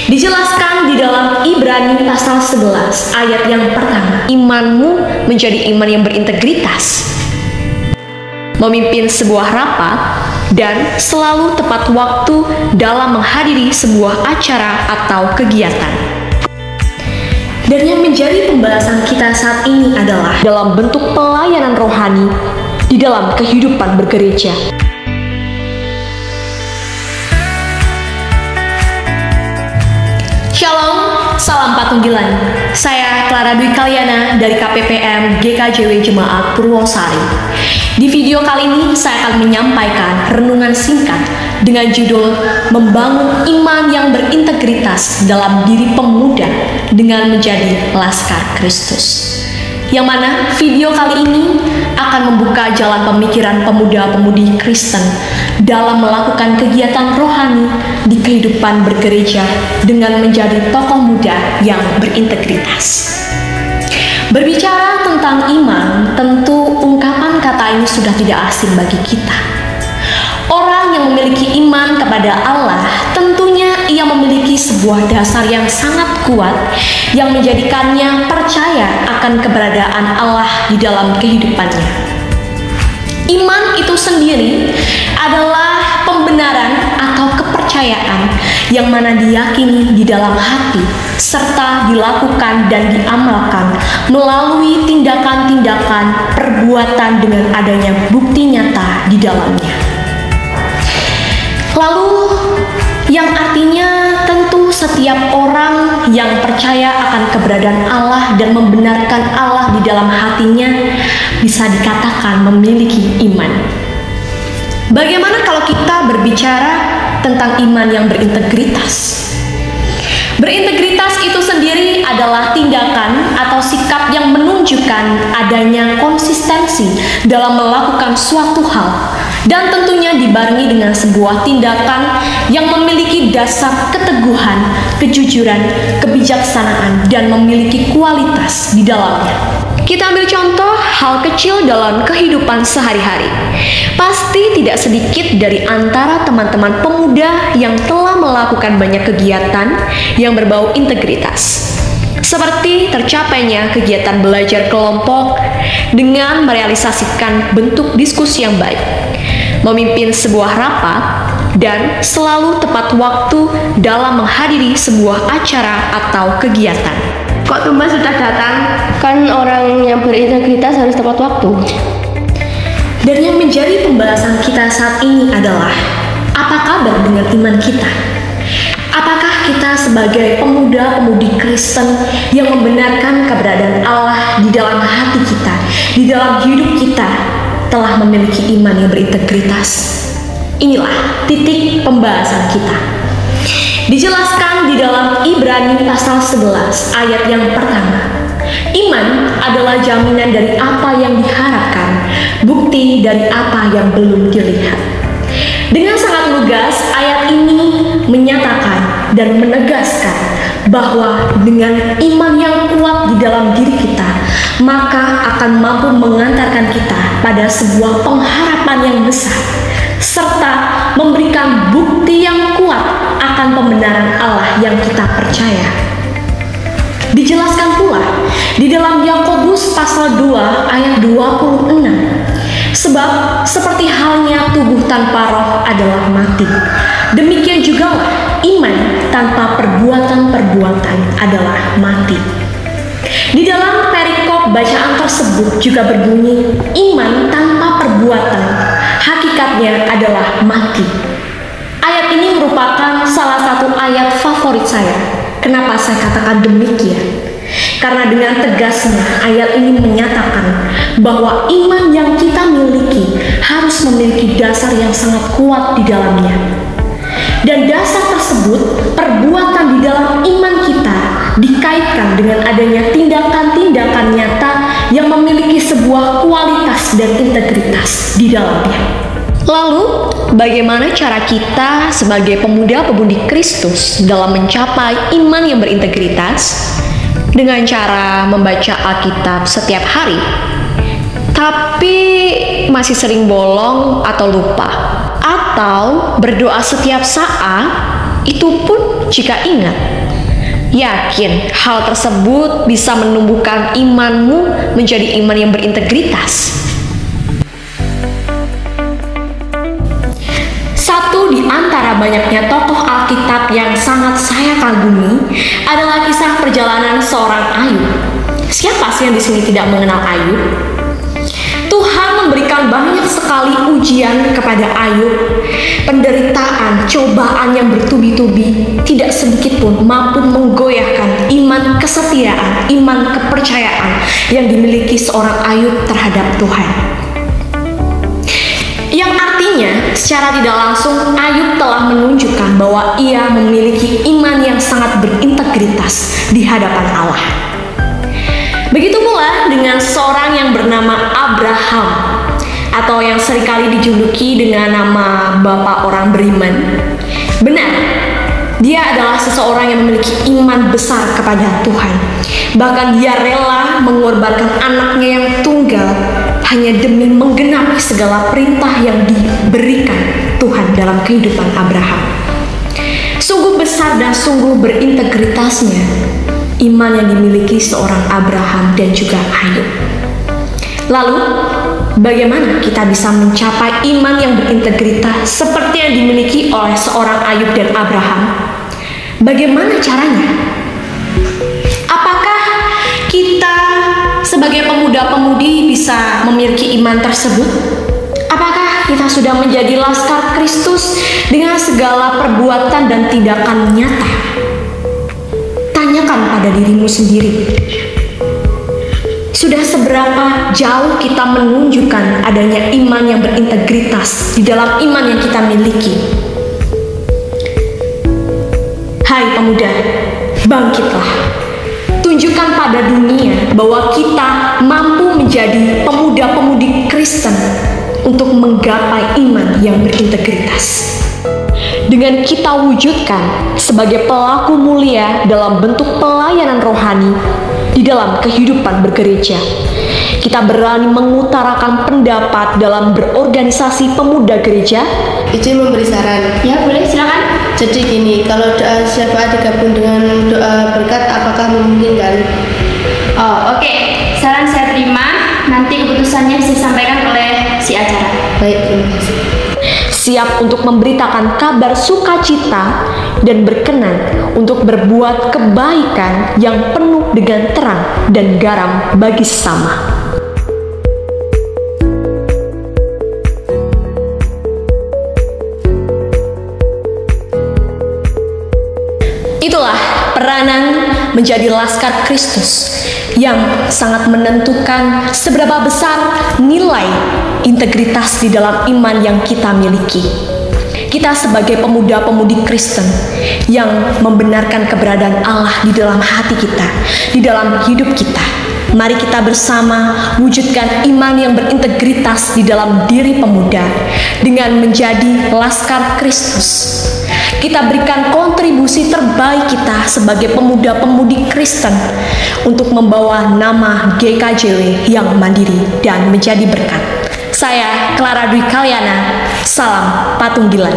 Dijelaskan di dalam Ibrani pasal 11 ayat yang pertama. Imanmu menjadi iman yang berintegritas, memimpin sebuah rapat, dan selalu tepat waktu dalam menghadiri sebuah acara atau kegiatan. Dan yang menjadi pembahasan kita saat ini adalah dalam bentuk pelayanan rohani di dalam kehidupan bergereja. Shalom, salam patunggilan. Saya Clara Dwi Kalyana dari KPPM GKJW Jemaat Purwosari. Di video kali ini saya akan menyampaikan renungan singkat dengan judul Membangun Iman yang Berintegritas dalam Diri Pemuda dengan Menjadi Laskar Kristus. Yang mana video kali ini akan membuka jalan pemikiran pemuda-pemudi Kristen dalam melakukan kegiatan rohani di kehidupan bergereja dengan menjadi tokoh muda yang berintegritas. Berbicara tentang iman, tentu ungkapan kata ini sudah tidak asing bagi kita. Orang yang memiliki iman kepada Allah tentunya ia memiliki sebuah dasar yang sangat kuat yang menjadikannya percaya akan keberadaan Allah di dalam kehidupannya. Iman itu sendiri adalah pembenaran atau kepercayaan yang mana diyakini di dalam hati serta dilakukan dan diamalkan melalui tindakan-tindakan perbuatan dengan adanya bukti nyata di dalamnya. Lalu yang artinya tentu setiap orang yang percaya akan keberadaan Allah dan membenarkan Allah di dalam hatinya bisa dikatakan memiliki iman. Bagaimana kalau kita berbicara tentang iman yang berintegritas? Berintegritas itu sendiri adalah tindakan atau sikap yang menunjukkan adanya konsistensi dalam melakukan suatu hal dan tentunya dibarengi dengan sebuah tindakan yang memiliki dasar keteguhan, kejujuran, kebijaksanaan, dan memiliki kualitas di dalamnya. Kita ambil contoh hal kecil dalam kehidupan sehari-hari. Pasti tidak sedikit dari antara teman-teman pemuda yang telah melakukan banyak kegiatan yang berbau integritas. Seperti tercapainya kegiatan belajar kelompok dengan merealisasikan bentuk diskusi yang baik, memimpin sebuah rapat, dan selalu tepat waktu dalam menghadiri sebuah acara atau kegiatan. Kok tumben sudah datang? Kan orang yang berintegritas harus tepat waktu. Dan yang menjadi pembahasan kita saat ini adalah apa kabar dengan iman kita? Apakah kita sebagai pemuda-pemudi Kristen yang membenarkan keberadaan Allah di dalam hati kita, di dalam hidup kita, telah memiliki iman yang berintegritas? Inilah titik pembahasan kita. Dijelaskan di dalam Ibrani pasal 11 ayat yang pertama. Iman adalah jaminan dari apa yang diharapkan, bukti dari apa yang belum dilihat. Dengan sangat lugas, ayat ini menyatakan dan menegaskan bahwa dengan iman yang kuat di dalam diri kita, maka akan mampu mengantarkan kita pada sebuah pengharapan yang besar, serta memberikan bukti yang kuat akan pembenaran Allah yang kita percaya. Dijelaskan pula di dalam Yakobus pasal 2 ayat 26. Sebab seperti halnya tubuh tanpa roh adalah mati, demikian jugalah iman tanpa perbuatan-perbuatan adalah mati. Di dalam perikop bacaan tersebut juga berbunyi, iman tanpa perbuatan hakikatnya adalah mati. Ayat ini merupakan salah satu ayat favorit saya. Kenapa saya katakan demikian? Karena dengan tegasnya ayat ini menyatakan bahwa iman yang kita miliki harus memiliki dasar yang sangat kuat di dalamnya. Dan dasar tersebut, perbuatan di dalam iman kita dikaitkan dengan adanya tindakan-tindakan nyata yang memiliki sebuah kualitas dan integritas di dalamnya. Lalu, bagaimana cara kita sebagai pemuda-pemudi Kristus dalam mencapai iman yang berintegritas? Dengan cara membaca Alkitab setiap hari, tapi masih sering bolong atau lupa, atau berdoa setiap saat Itu pun jika ingat. Yakin hal tersebut bisa menumbuhkan imanmu menjadi iman yang berintegritas. Satu di antara banyaknya tokoh Alkitab yang sangat saya kagumi adalah kisah perjalanan seorang Ayub. Siapa sih yang di sini tidak mengenal Ayub? Tuhan memberikan banyak sekali ujian kepada Ayub. Penderitaan, cobaan yang bertubi-tubi tidak sedikit pun mampu menggoyahkan iman kesetiaan, iman kepercayaan yang dimiliki seorang Ayub terhadap Tuhan. Yang artinya secara tidak langsung Ayub telah menunjukkan bahwa ia memiliki iman yang sangat berintegritas di hadapan Allah. Begitu pula dengan seorang yang bernama Abraham, atau yang seringkali dijuluki dengan nama Bapak Orang Beriman. Benar, dia adalah seseorang yang memiliki iman besar kepada Tuhan. Bahkan dia rela mengorbankan anaknya yang tunggal hanya demi menggenapi segala perintah yang diberikan Tuhan dalam kehidupan Abraham. Sungguh besar dan sungguh berintegritasnya iman yang dimiliki seorang Abraham dan juga Ayub. Lalu, bagaimana kita bisa mencapai iman yang berintegritas seperti yang dimiliki oleh seorang Ayub dan Abraham? Bagaimana caranya? Apakah kita sebagai pemuda-pemudi bisa memiliki iman tersebut? Apakah kita sudah menjadi laskar Kristus dengan segala perbuatan dan tindakan nyata? Tanyakan pada dirimu sendiri. Sudah seberapa jauh kita menunjukkan adanya iman yang berintegritas di dalam iman yang kita miliki? Hai pemuda, bangkitlah. Tunjukkan pada dunia bahwa kita mampu menjadi pemuda-pemudi Kristen untuk menggapai iman yang berintegritas. Dengan kita wujudkan sebagai pelaku mulia dalam bentuk pelayanan rohani di dalam kehidupan bergereja. Kita berani mengutarakan pendapat dalam berorganisasi pemuda gereja. Izin memberi saran. Ya, boleh, silakan. Jadi gini, kalau doa syafaat digabung dengan doa berkat, apakah memungkinkan? Oh, oke. Saran saya terima. Nanti keputusannya bisa disampaikan oleh si acara. Baik, terima kasih. Siap untuk memberitakan kabar sukacita dan berkenan untuk berbuat kebaikan yang penuh dengan terang dan garam bagi sesama. Itulah peranan menjadi laskar Kristus yang sangat menentukan seberapa besar nilai integritas di dalam iman yang kita miliki. Kita sebagai pemuda-pemudi Kristen yang membenarkan keberadaan Allah di dalam hati kita, di dalam hidup kita. Mari kita bersama wujudkan iman yang berintegritas di dalam diri pemuda dengan menjadi laskar Kristus. Kita berikan kontribusi terbaik kita sebagai pemuda-pemudi Kristen untuk membawa nama GKJW yang mandiri dan menjadi berkat. Saya Clara Dwi Kalyana, salam Patunggilan.